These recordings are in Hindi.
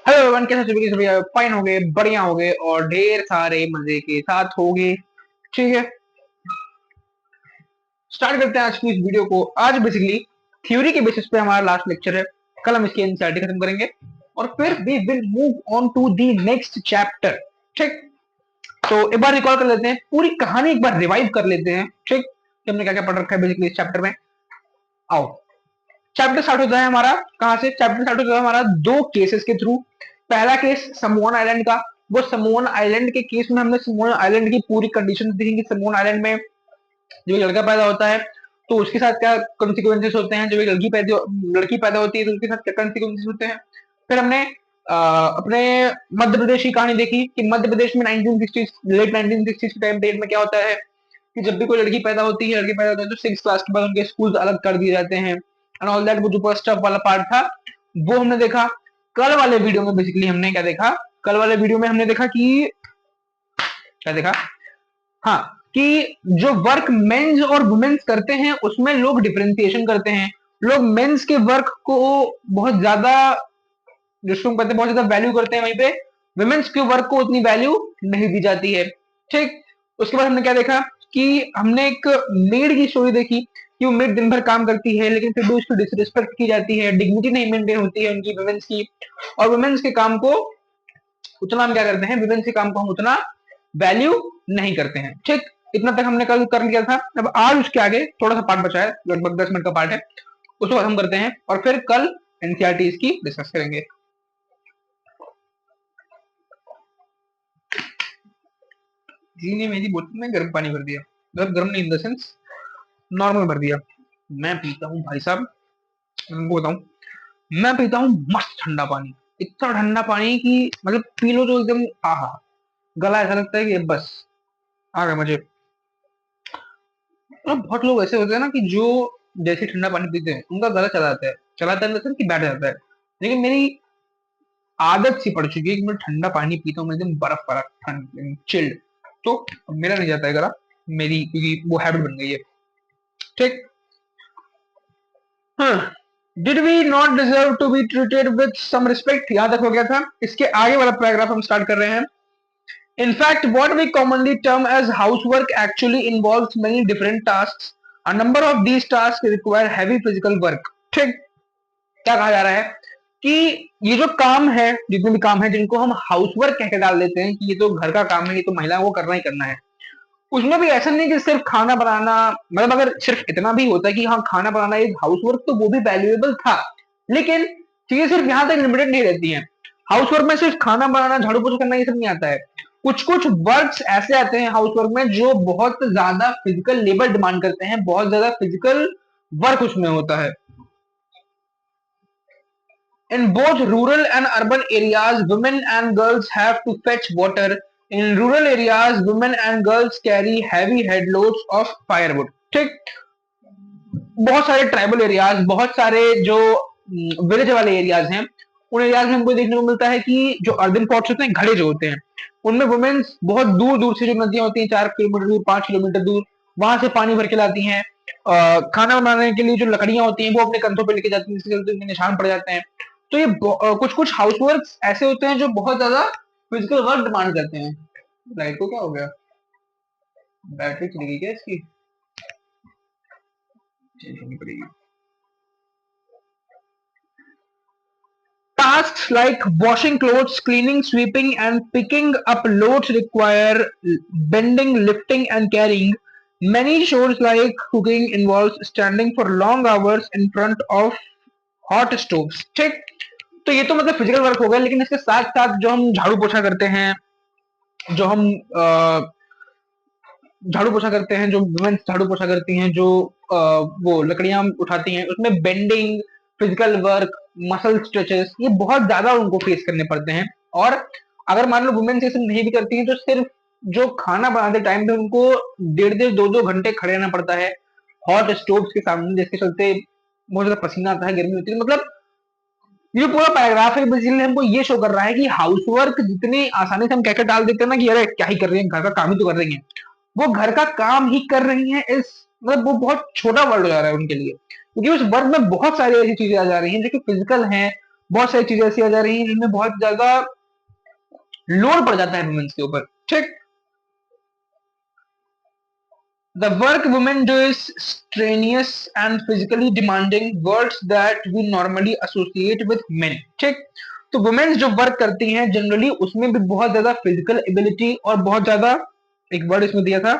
हेलो एवरीवन, कैसे सभी के सभी फाइन हो गए, बढ़िया हो गए और ढेर सारे मजे के साथ हो गए। ठीक है, स्टार्ट करते हैं आज की इस वीडियो को। आज बेसिकली थ्योरी के बेसिस पे हमारा लास्ट लेक्चर है। कल हम इसकी एनसीईआरटी खत्म करेंगे और फिर we will move on to the next chapter. ठीक, तो एक बार रिकॉल कर लेते हैं, पूरी कहानी एक बार रिवाइव कर लेते हैं। ठीक, कि हमने क्या क्या पढ़ रखा है बेसिकली इस चैप्टर में। आओ, चैप्टर स्टार्ट होता है हमारा कहां से? चैप्टर स्टार्ट होता है हमारा दो केसेस के थ्रू। पहला केस समोन आइलैंड का। वो समोन आइलैंड के केस में हमने समोन आइलैंड की पूरी कंडीशन देखी कि समोन आइलैंड में जो लड़का पैदा होता है तो उसके साथ क्या कॉन्सिक्वेंसेस होते हैं, जब एक लड़की पैदा होती है तो उसके साथ क्या कॉन्सिक्वेंसेस होते हैं। फिर हमने अपने मध्य प्रदेश की कहानी देखी कि मध्य प्रदेश में 1960 लेट 1960 के टाइम पीरियड में क्या होता है कि जब भी कोई लड़की पैदा होती है तो 6 क्लास के बाद उनके स्कूल अलग कर दिए जाते हैं एंड ऑल दैट। वो जो फर्स्ट वाला पार्ट था वो हमने देखा। कल वाले वीडियो में बेसिकली हमने क्या देखा? कल वाले वीडियो में हमने देखा कि क्या देखा? हाँ, कि जो वर्क मेंस और वुमेन्स करते हैं उसमें लोग डिफरेंशिएशन करते हैं। लोग मेंस के वर्क को बहुत ज्यादा, जिसको हम कहते हैं बहुत ज्यादा वैल्यू करते हैं, वहीं पे वुमेन्स के वर्क को उतनी वैल्यू नहीं दी जाती है। ठीक, उसके बाद हमने क्या देखा कि हमने एक मेड की स्टोरी देखी कि वो मेड दिन भर काम करती है लेकिन फिर भी उसकी डिसरिस्पेक्ट की जाती है, डिग्निटी नहीं मेंटेन होती है उनकी वुमेन्स की, और वुमेन्स के काम को उतना हम क्या करते हैं, वुमेन्स के काम को हम उतना वैल्यू नहीं करते हैं। ठीक, इतना तक हमने कल कर लिया था। अब आज उसके आगे थोड़ा सा पार्ट बचा है, लगभग 10 मिनट का पार्ट है, उसको खत्म करते हैं और फिर कल एनसीईआरटी की डिस्कस करेंगे। जी ने मेरी बोतल में गर्म पानी भर दिया, मतलब गर्म नहीं इन द सेंस नॉर्मल भर दिया। मैं पीता हूँ भाई साहब, मैं बताऊं, मैं पीता हूँ मस्त ठंडा पानी। इतना ठंडा पानी कि मतलब पी लो तो एकदम आहा, गला ऐसा लगता है कि बस आ गया मजे। और बहुत लोग ऐसे होते हैं ना कि जो जैसे ठंडा पानी पीते हैं उनका गला चला जाता है इन द सेंस कि बैठ जाता है। लेकिन मेरी आदत सी पड़ चुकी है कि मैं ठंडा पानी पीता हूँ, मैं एकदम बर्फ वाला ठंड चिल्ड, तो मेरा नहीं जाता है गला, मेरी क्योंकि वो हैबिट बन गई है। ठीक, हाँ, did we not deserve to be treated with some respect, यहां तक हो गया था। इसके आगे वाला पैराग्राफ हम स्टार्ट कर रहे हैं। In fact, what we commonly term as housework actually involves many different tasks. A number of these tasks require heavy physical work. ठीक, क्या कहा जा रहा है कि ये जो काम है, जितने भी काम है जिनको हम हाउसवर्क कहकर डाल देते हैं कि ये तो घर का काम है, ये तो महिलाओं को करना ही करना है, उसमें भी ऐसा नहीं कि सिर्फ खाना बनाना, मतलब अगर सिर्फ इतना भी होता है कि हाँ खाना बनाना एक हाउसवर्क तो वो भी वैल्यूएबल था, लेकिन चीजें सिर्फ यहाँ तक लिमिटेड नहीं रहती हैं। हाउसवर्क में सिर्फ खाना बनाना, झाड़ू पोछा करना ये सब नहीं आता है। कुछ कुछ वर्क्स ऐसे आते हैं हाउसवर्क में जो बहुत ज्यादा फिजिकल लेबर डिमांड करते हैं, बहुत ज्यादा फिजिकल वर्क उसमें होता है। In both rural and urban areas, women and girls have to fetch water. In rural areas, women and girls carry heavy head loads of firewood. ठीक, बहुत सारे ट्राइबल एरियाज, बहुत सारे जो विलेज वाले एरियाज हैं, उन एरियाज में हमको देखने को मिलता है कि जो अर्बन पॉट्स होते हैं, घड़े जो होते हैं, उनमें वुमेन्स बहुत दूर दूर से जो नदियां होती हैं, 4 किलोमीटर दूर, 5 किलोमीटर दूर, वहां से पानी भर के लाती हैं। खाना बनाने के लिए जो लकड़ियां होती हैं वो अपने कंधों पे लेके जाती हैं, जिससे उनके निशान पड़ जाते हैं। तो ये कुछ कुछ हाउसवर्क ऐसे होते हैं जो बहुत ज्यादा फिजिकल वर्क डिमांड करते हैं। लाइट को क्या हो गया? बैटरी चली गई क्या इसकी? चेंज होनी पड़ेगी। Tasks like washing clothes, cleaning, sweeping, and picking up loads require bending, lifting, and carrying. Many chores like cooking involves standing for long hours in front of hot stoves. ठीक, तो ये तो मतलब फिजिकल वर्क हो गया, लेकिन इसके साथ साथ जो हम झाड़ू पोछा करते हैं, जो हम झाड़ू पोछा करते हैं, जो वुमेन्स झाड़ू पोछा करती हैं, जो वो लकड़ियां उठाती हैं, उसमें bending, physical work, muscle stretches, ये बहुत ज्यादा उनको फेस करने पड़ते हैं। और अगर मान लो वुमेन्स ये सब नहीं भी करती हैं तो सिर्फ जो खाना बनाते टाइम पे उनको 1.5-2 घंटे खड़े रहना पड़ता है हॉट स्टोव्स के सामने, जिसके चलते बहुत ज्यादा पसीना आता है, गर्मी होती है। मतलब ये पूरा पैराग्राफ है बेसिकली हमको ये शो कर रहा है कि हाउसवर्क जितनी आसानी से हम कहकर डाल देते हैं ना कि अरे क्या ही कर रही है, घर का काम ही तो कर रही है, वो घर का काम ही कर रही हैं, इस मतलब वो बहुत छोटा वर्ड हो जा रहा है उनके लिए, क्योंकि उस वर्ड में बहुत सारी ऐसी चीजें आ जा रही हैं जो कि फिजिकल हैं, बहुत सारी चीजें ऐसी आ जा रही हैं जिनमें बहुत ज्यादा लोड पड़ जाता है वुमेन्स के ऊपर, ठीक। The work women do is strenuous and physically demanding, works that we normally associate with men, ठीक। तो वुमेन्स जो वर्क करती हैं जनरली उसमें भी बहुत ज्यादा फिजिकल एबिलिटी और बहुत ज्यादा, एक वर्ड इसमें दिया था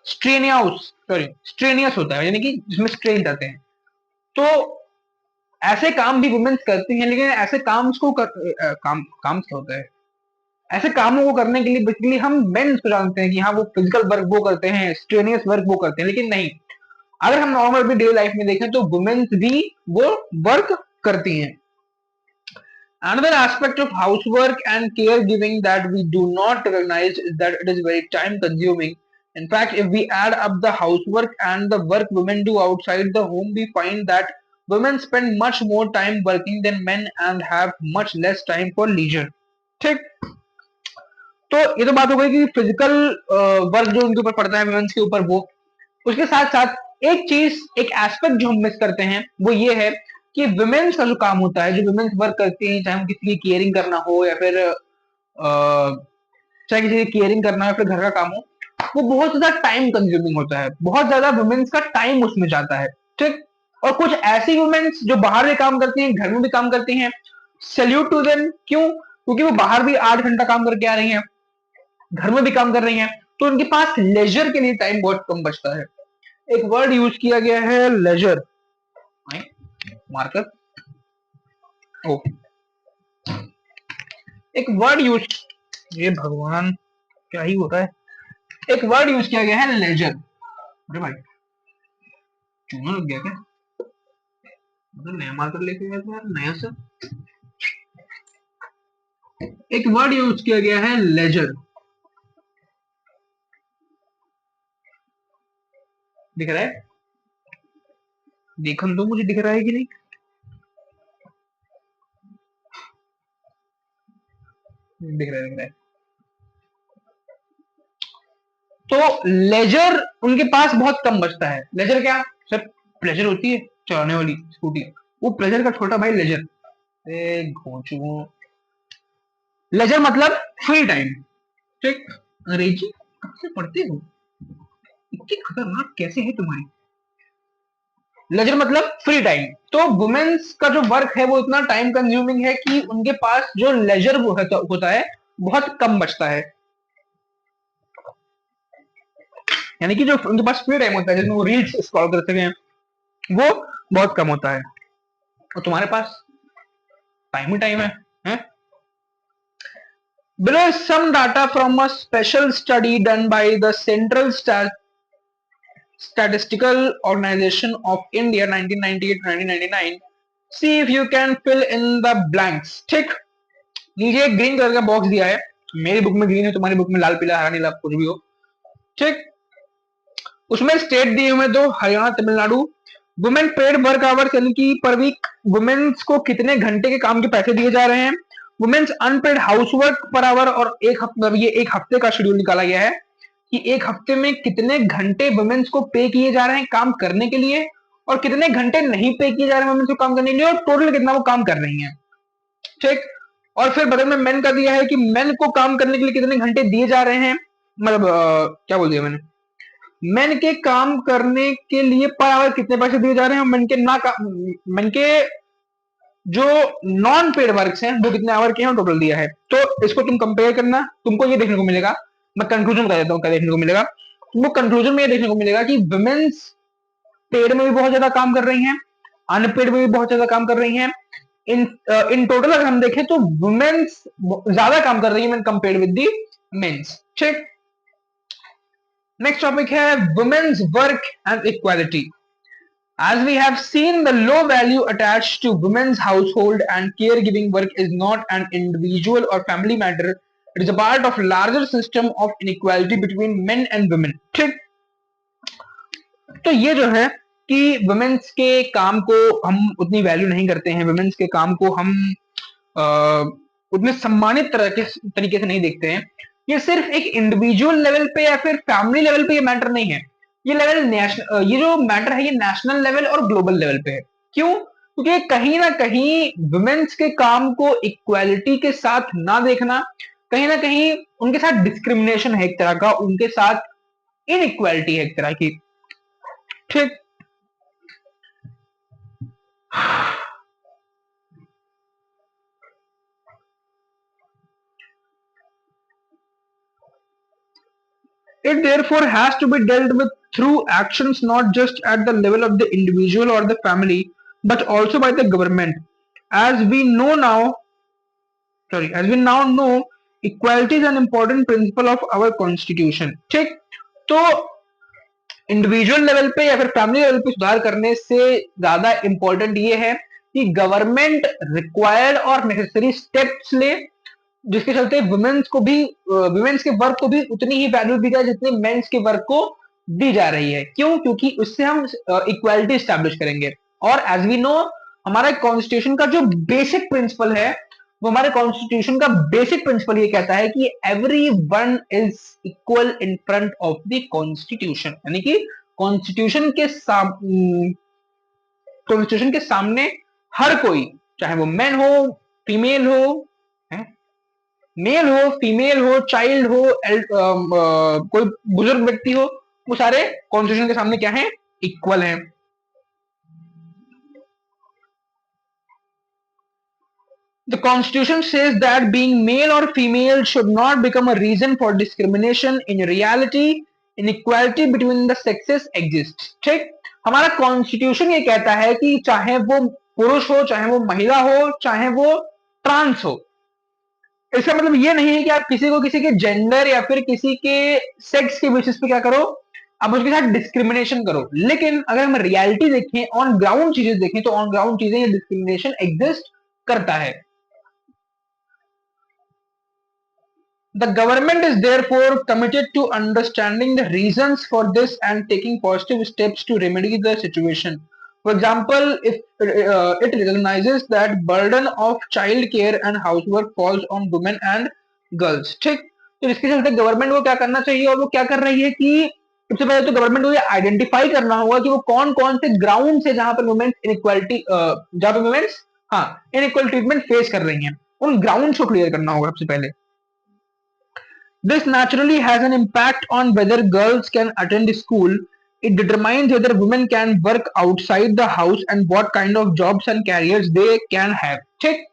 स्ट्रेनियस होता है, यानी कि जिसमें स्ट्रेन जाते हैं। तो ऐसे काम भी वुमेन्स करती हैं, लेकिन ऐसे काम क्या होता है, ऐसे कामों को करने के लिए बेसिकली हम मेंस को जानते हैं कि हाँ वो फिजिकल वर्क वो करते हैं, स्ट्रेनियस वर्क वो करते हैं, लेकिन नहीं, अगर हम नॉर्मल भी डेली लाइफ में देखें तो वुमेन्स भी वो वर्क करती हैं। Another aspect of housework and caregiving that we do not recognize is that it is very time consuming. In fact, if we add up the housework and the work women do outside the home, we find that women spend much more time working than men and have much less time for leisure. ठीक। तो ये तो बात हो गई कि फिजिकल वर्क जो उनके ऊपर पड़ता है वुमेन्स के ऊपर, वो उसके साथ साथ एक चीज, एक एस्पेक्ट जो हम मिस करते हैं वो ये है कि वुमेन्स का जो काम होता है, जो वुमेन्स वर्क करती हैं, चाहे किसी की केयरिंग करना हो या फिर चाहे किसी की केयरिंग करना हो या फिर घर का काम हो, वो बहुत ज्यादा टाइम कंज्यूमिंग होता है, बहुत ज्यादा वुमेन्स का टाइम उसमें जाता है, ठीक। और कुछ ऐसी वुमेन्स जो बाहर भी काम करती हैं, घर में भी काम करती हैं, सैल्यूट टू देम। क्यों? क्योंकि वो बाहर भी 8 घंटा काम करके आ रही हैं, घर में भी काम कर रही हैं, तो उनके पास लेजर के लिए टाइम बहुत कम बचता है। एक वर्ड यूज किया गया है लेजर, मार्कर, ओ एक वर्ड यूज, ये भगवान क्या ही हो रहा है, एक वर्ड यूज किया गया है लेजर। अरे भाई चूना लग गया क्या? मतलब नया मार्कर लेके गया था यार, नया सा। एक वर्ड यूज किया गया है लेजर, दिख रहा है? देखो तो मुझे दिख रहा है कि नहीं? दिख रहा है, दिख रहा है। तो लेजर उनके पास बहुत कम बचता है। लेजर क्या सर? प्लेजर होती है चलाने वाली स्कूटी, वो प्लेजर का छोटा भाई लेजर। लेजर मतलब फ्री टाइम, ठीक। अंग्रेजी कब से पढ़ते हो, इतनी खतरनाक कैसे है तुम्हारी? लेजर मतलब फ्री टाइम। तो वुमेन्स का जो वर्क है वो इतना टाइम कंज्यूमिंग है कि उनके पास जो लेजर होता है बहुत कम बचता है, यानी कि जो उनके पास फ्री टाइम होता है जिसमें वो रील्स स्क्रॉल कर सके वो बहुत कम होता है। और तुम्हारे पास टाइम ही टाइम है? Below is some data from a special study done by the Central Statistical Organization of India 1998-1999. See if you can fill in the blanks, ठीक। नीचे एक ग्रीन कलर का बॉक्स दिया है, मेरी बुक में ग्रीन है, तुम्हारी बुक में लाल पीला हरा नीला कुछ भी हो, ठीक। उसमें स्टेट दिए हुए दो, Haryana Tamil Nadu. Women paid work hours यानी कि पर वीक वुमेन्स को कितने घंटे के काम के पैसे दिए जा रहे हैं। Women's unpaid housework per hour, और एक हफ्ते, ये एक हफ्ते का शेड्यूल निकाला गया है कि एक हफ्ते में कितने घंटे वुमेन्स को पे किए जा रहे हैं काम करने के लिए, और कितने घंटे नहीं पे किए जा रहे हैं वुमेन्स को काम करने के लिए, और टोटल कितना वो काम कर रही हैं, ठीक। और फिर बदल में मेन का दिया है कि मेन को काम करने के लिए कितने घंटे दिए जा रहे हैं, मतलब क्या बोल दिया मैंने, मेन के काम करने के लिए पर आवर कितने पैसे दिए जा रहे हैं, मेन के जो नॉन पेड वर्क्स हैं वो कितने आवर के हैं टोटल दिया है। तो इसको तुम कंपेयर करना, तुमको ये देखने को मिलेगा, मैं कंक्लूजन बता देता हूँ क्या देखने को मिलेगा। तुमको कंक्लूजन में ये देखने को मिलेगा कि वुमेन्स पेड में भी बहुत ज्यादा काम कर रही हैं, अनपेड में भी बहुत ज्यादा काम कर रही हैं। इन टोटल अगर हम देखें तो वुमेन्स ज्यादा काम कर रही है कंपेयर विद दी मेन्स, ठीक। नेक्स्ट टॉपिक है women's work and equality. As we have seen, the low value attached to women's household and caregiving work is not an individual or family matter. It is a part of larger system of inequality between men and women. ठीक। तो ये जो है कि वुमेन्स के काम को हम उतनी वैल्यू नहीं करते हैं, वुमेन्स के काम को हम उतने सम्मानित तरीके से नहीं देखते हैं। ये सिर्फ एक इंडिविजुअल लेवल पे या फिर फैमिली लेवल पे ये मैटर नहीं है, ये लेवल ये जो मैटर है ये नेशनल लेवल और ग्लोबल लेवल पे है। क्यों? क्योंकि कहीं ना कहीं वुमेन्स के काम को इक्वालिटी के साथ ना देखना, कहीं ना कहीं उनके साथ डिस्क्रिमिनेशन है एक तरह का, उनके साथ इनइक्वालिटी है एक तरह की। ठीक। It therefore has to be dealt with through actions not just at the level of the individual or the family, but also by the government. As we know now, as we now know, equality is an important principle of our constitution. ठीक। तो इंडिविजुअल लेवल पे या फिर फैमिली लेवल पे सुधार करने से ज्यादा इंपॉर्टेंट ये है कि गवर्नमेंट रिक्वायर्ड और नेसेसरी स्टेप्स ले, जिसके चलते वुमेन्स को भी, वुमेन्स के वर्क को भी उतनी ही वैल्यू दी जाए जितनी मेंस के वर्क को दी जा रही है। क्यों? क्योंकि उससे हम इक्वालिटी स्टैब्लिश करेंगे। और एज वी नो, हमारा कॉन्स्टिट्यूशन का जो बेसिक प्रिंसिपल है, वो हमारे कॉन्स्टिट्यूशन का बेसिक प्रिंसिपल ये कहता है कि every one is equal in front of the constitution, यानी कि कॉन्स्टिट्यूशन के कॉन्स्टिट्यूशन के सामने हर कोई, चाहे वो मैन हो, फीमेल हो, मेल हो, फीमेल हो, चाइल्ड हो, कोई बुजुर्ग व्यक्ति हो, वो सारे कॉन्स्टिट्यूशन के सामने क्या है? इक्वल हैं। The Constitution says that being male or female should not become a reason for discrimination. In reality, inequality between the sexes exists. ठीक। हमारा कॉन्स्टिट्यूशन ये कहता है कि चाहे वो पुरुष हो, चाहे वो महिला हो, चाहे वो ट्रांस हो, इसका मतलब ये नहीं है कि आप किसी को किसी के जेंडर या फिर किसी के सेक्स के बेसिस पे क्या करो, आप उसके साथ डिस्क्रिमिनेशन करो। लेकिन अगर हम रियलिटी देखें, ऑन ग्राउंड चीजें देखें, तो ऑन ग्राउंड चीजें ये डिस्क्रिमिनेशन एग्जिस्ट करता है। The government is therefore committed to understanding the reasons for this and taking positive steps to remedy the situation. For example, if it recognizes that burden of child care and housework falls on women and girls. ठीक। तो इसके चलते गवर्नमेंट को क्या करना चाहिए, और वो क्या कर रही है कि सबसे पहले तो गवर्नमेंट को ये आइडेंटिफाई करना होगा कि वो कौन कौन से ग्राउंड से जहां पर वुमेन्स इनइक्वालिटी, जहां पर वुमेन्स हाँ इनइक्वल ट्रीटमेंट फेस कर रही हैं, उन ग्राउंड को क्लियर करना होगा सबसे पहले। This naturally has an impact on whether girls can attend school. It determines whether women can work outside the house and what kind of jobs and careers they can have. ठीक।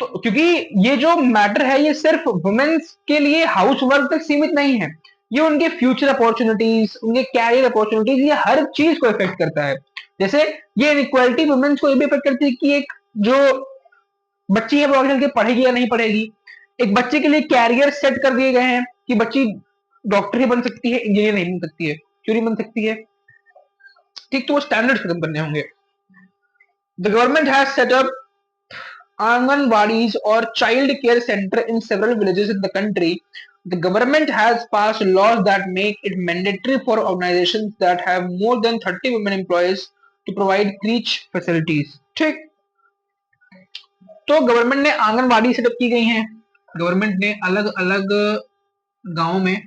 तो क्योंकि ये जो मैटर है ये सिर्फ वुमेन्स के लिए हाउस वर्क तक सीमित नहीं है, ये उनके फ्यूचर अपॉर्चुनिटीज, उनके कैरियर अपॉर्चुनिटीज, ये हर चीज को इफेक्ट करता है। जैसे ये इनइक्वालिटी वुमेन्स को ये भी इफेक्ट करती है कि एक जो बच्ची है वो आगे चल के पढ़ेगी या नहीं पढ़ेगी। एक बच्चे के लिए कैरियर सेट कर दिए गए हैं कि बच्ची डॉक्टर ही बन सकती है, इंजीनियर नहीं बन सकती है, क्यों नहीं बन सकती है? ठीक। तो वो स्टैंडर्ड खत्म करने होंगे। The government has set up Anganwadis or child care center in several villages in the country. The government has passed laws that make it mandatory for organizations that have more than 30 women employees to provide creche facilities. ठीक। तो गवर्नमेंट ने आंगनवाड़ी सेटअप की गई हैं, गवर्नमेंट ने अलग अलग गांव में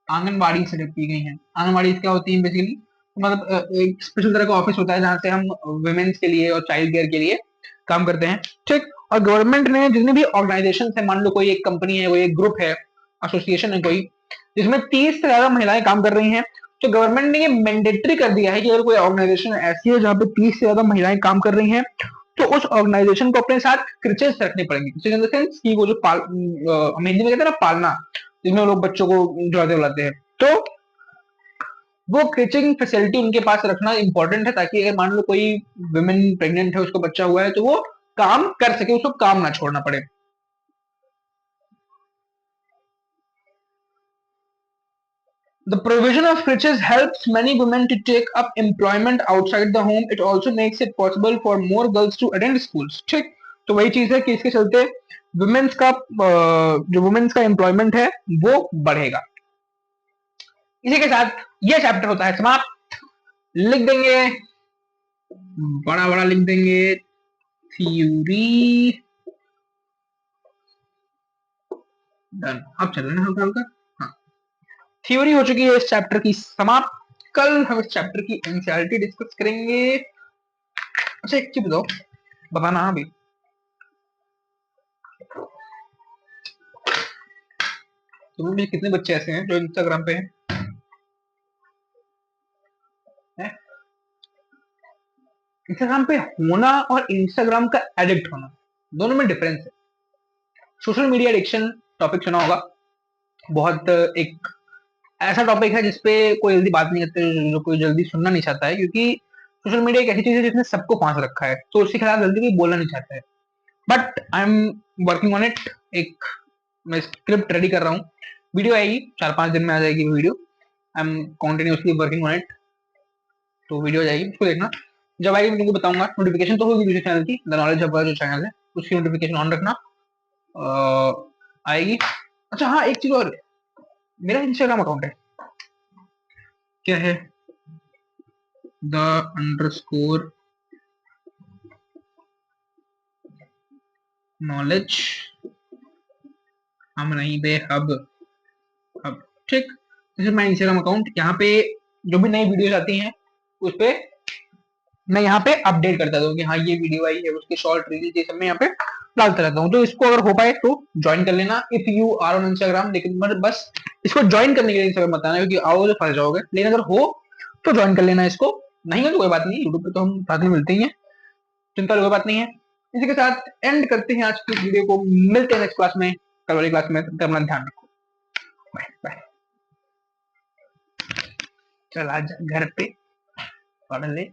आंगनबाड़ी सेटअप की गई हैं। आंगनबाड़ी क्या होती है बेसिकली, मतलब एक स्पेशल तरह का ऑफिस होता है जहां से हम वुमेन्स के लिए और चाइल्ड केयर के लिए काम करते हैं। ठीक। और गवर्नमेंट ने जितने भी ऑर्गेनाइजेशन है, मान लो कोई एक कंपनी है, कोई एक ग्रुप है, एसोसिएशन है कोई, जिसमें 30 से ज्यादा महिलाएं काम कर रही हैं, तो गवर्नमेंट ने ये मैंडेटरी कर दिया है कि अगर कोई ऑर्गेनाइजेशन ऐसी है जहां पे 30 से ज्यादा महिलाएं काम कर रही हैं, तो उस ऑर्गेनाइजेशन को अपने साथ क्रिचेस रखने पड़ेंगे। इन द सेंस कि वो जो हम हिंदी में कहते हैं ना पालना, जिसमें लोग बच्चों को जुड़ाते बुलाते हैं, तो वो क्रिचिंग फैसिलिटी उनके पास रखना इंपॉर्टेंट है, ताकि अगर मान लो कोई वुमेन प्रेग्नेंट है, उसको बच्चा हुआ है, तो वो काम कर सके, उसको काम ना छोड़ना पड़े। The provision of riches helps many women to take up employment outside the home. It also makes it possible for more girls to attend schools. ठीक। तो वही चीज है कि इसके चलते वुमेन्स का जो वुमेन्स का एम्प्लॉयमेंट है वो बढ़ेगा। इसी के साथ ये चैप्टर होता है समाप्त। लिख देंगे, बड़ा बड़ा लिख देंगे, थ्योरी डन। अब चल रहे हैं हल्का हल्का। हाँ, थ्योरी हो चुकी है इस चैप्टर की समाप्त। कल हम इस चैप्टर की एनसीईआरटी डिस्कस करेंगे। अच्छा एक चीज बताओ, बताना अभी, तुम्हें में कितने बच्चे ऐसे हैं जो इंस्टाग्राम पे हैं? इंस्टाग्राम पे होना और इंस्टाग्राम का एडिक्ट होना, दोनों में डिफरेंस है। सोशल मीडिया एडिक्शन टॉपिक सुना होगा, बहुत एक ऐसा टॉपिक है जिसपे कोई जल्दी बात नहीं करते, जो कोई जल्दी सुनना नहीं चाहता है, क्योंकि सोशल मीडिया एक ऐसी चीज है जिसने सबको फांस रखा है, तो उसके खिलाफ जल्दी कोई बोलना नहीं चाहता है। But I am working on it. एक मैं स्क्रिप्ट रेडी कर रहा हूँ, वीडियो आएगी 4-5 दिन में आ जाएगी video. I am continuously working on it, तो वीडियो आ जाएगी, उसको देखना। जब आएगी मैं तुमको बताऊंगा। नोटिफिकेशन तो होगी वीडियो चैनल की, द नॉलेज हब जो चैनल है उसकी नोटिफिकेशन ऑन रखना, आएगी। अच्छा हाँ, एक चीज और, मेरा इंस्टाग्राम अकाउंट है, क्या है, द अंडरस्कोर नॉलेज, हम नहीं बे हब, हब, ठीक। This is my Instagram account. यहाँ पे जो भी नई वीडियोस आती हैं उस पे मैं यहाँ पे अपडेट करता हूँ कि हाँ ये वीडियो आई है, उसके शॉर्ट रील ये सब मैं यहाँ पे डालता रहता हूँ। तो इसको अगर हो पाए तो ज्वाइन कर लेना, if you are on Instagram. लेकिन बस इसको ज्वाइन करने के लिए इंस्टाग्राम बताना, क्योंकि आओ तो फंस जाओगे। लेकिन अगर हो तो ज्वाइन कर लेना इसको, नहीं है तो कोई बात नहीं, यूट्यूब पे तो हम साथ में मिलते ही हैं, चिंता कोई बात नहीं है। इसी के साथ एंड करते हैं आज की वीडियो को, मिलते हैं नेक्स्ट क्लास में, कल वाली क्लास में। अपना ध्यान रखो, बाय बाय। चल आज घर पे पढ़ ले।